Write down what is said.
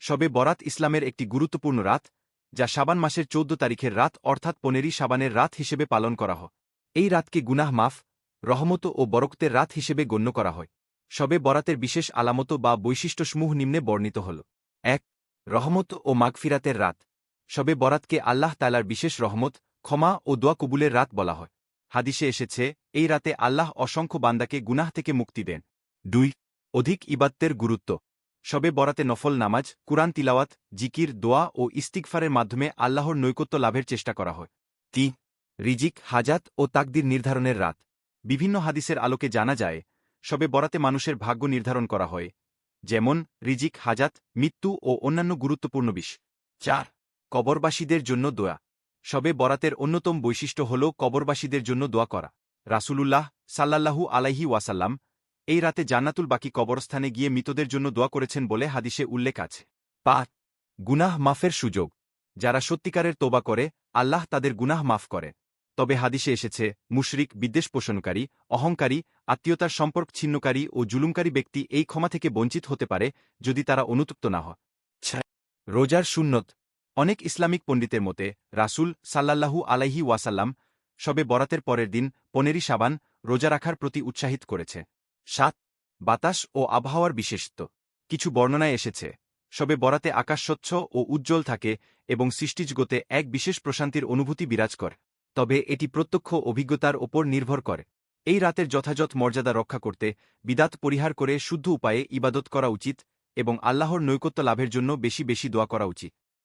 শবে বরাত ইসলামের একটি গুরুত্বপূর্ণ রাত, যা শাবান মাসের ১৪ তারিখের রাত অর্থাৎ ১৫ই শাবানের রাত হিসেবে পালন করা হয়। এই রাতকে গুনাহ মাফ, রহমত ও বরকতের রাত হিসেবে গণ্য করা হয়। শবে বরাতের বিশেষ আলামত বা বৈশিষ্ট্যসমূহ নিম্নে বর্ণিত হল। ১. রহমত ও মাগফিরাতের রাত। শবে বরাতকে আল্লাহ তাআলার বিশেষ রহমত, ক্ষমা ও দোয়া কবুলের রাত বলা হয়। হাদিসে এসেছে, এই রাতে আল্লাহ অসংখ্য বান্দাকে গুনাহ থেকে মুক্তি দেন। ২. অধিক ইবাদতের গুরুত্ব। শবে বরাতে নফল নামাজ, কুরআন তিলাওয়াত, জিকির, দোয়া ও ইস্তিগফারের মাধ্যমে আল্লাহর নৈকট্য লাভের চেষ্টা করা হয়। ৩. রিজিক, হাজাত ও তাকদির নির্ধারণের রাত। বিভিন্ন হাদিসের আলোকে জানা যায়, শবে বরাতে মানুষের ভাগ্য নির্ধারণ করা হয়, যেমন রিজিক, হাজাত, মৃত্যু ও অন্যান্য গুরুত্বপূর্ণ বিষয়। ৪. কবরবাসীদের জন্য দোয়া। শবে বরাতের অন্যতম বৈশিষ্ট্য হল কবরবাসীদের জন্য দোয়া করা। রাসূলুল্লাহ সাল্লাল্লাহু আলাইহি ওয়াসাল্লাম এই রাতে জান্নাতুল বাকি কবরস্থানে গিয়ে মৃতদের জন্য দোয়া করেছেন বলে হাদিসে উল্লেখ আছে। ৫. গুনাহ মাফের সুযোগ। যারা সত্যিকারের তোবা করে, আল্লাহ তাদের গুনাহ মাফ করে। তবে হাদিসে এসেছে, মুশরিক, বিদ্বেষ পোষণকারী, অহংকারী, আত্মীয়তার সম্পর্ক ছিন্নকারী ও জুলুমকারী ব্যক্তি এই ক্ষমা থেকে বঞ্চিত হতে পারে যদি তারা অনুতপ্ত না হয়। ৬. রোজার সুন্নত। অনেক ইসলামিক পণ্ডিতের মতে রাসূল সাল্লাল্লাহু আলাইহি ওয়াসাল্লাম শবে বরাতের পরের দিন ১৫ই শাবান রোজা রাখার প্রতি উৎসাহিত করেছে। ৭. বাতাস ও আবহাওয়ার বিশেষত্ব। কিছু বর্ণনায় এসেছে, শবে বরাতে আকাশ স্বচ্ছ ও উজ্জ্বল থাকে এবং সৃষ্টিজগতে এক বিশেষ প্রশান্তির অনুভূতি বিরাজ করে। তবে এটি প্রত্যক্ষ অভিজ্ঞতার ওপর নির্ভর করে। এই রাতের যথাযথ মর্যাদা রক্ষা করতে বিদাত পরিহার করে শুদ্ধ উপায়ে ইবাদত করা উচিত এবং আল্লাহর নৈকট্য লাভের জন্য বেশি বেশি দোয়া করা উচিত।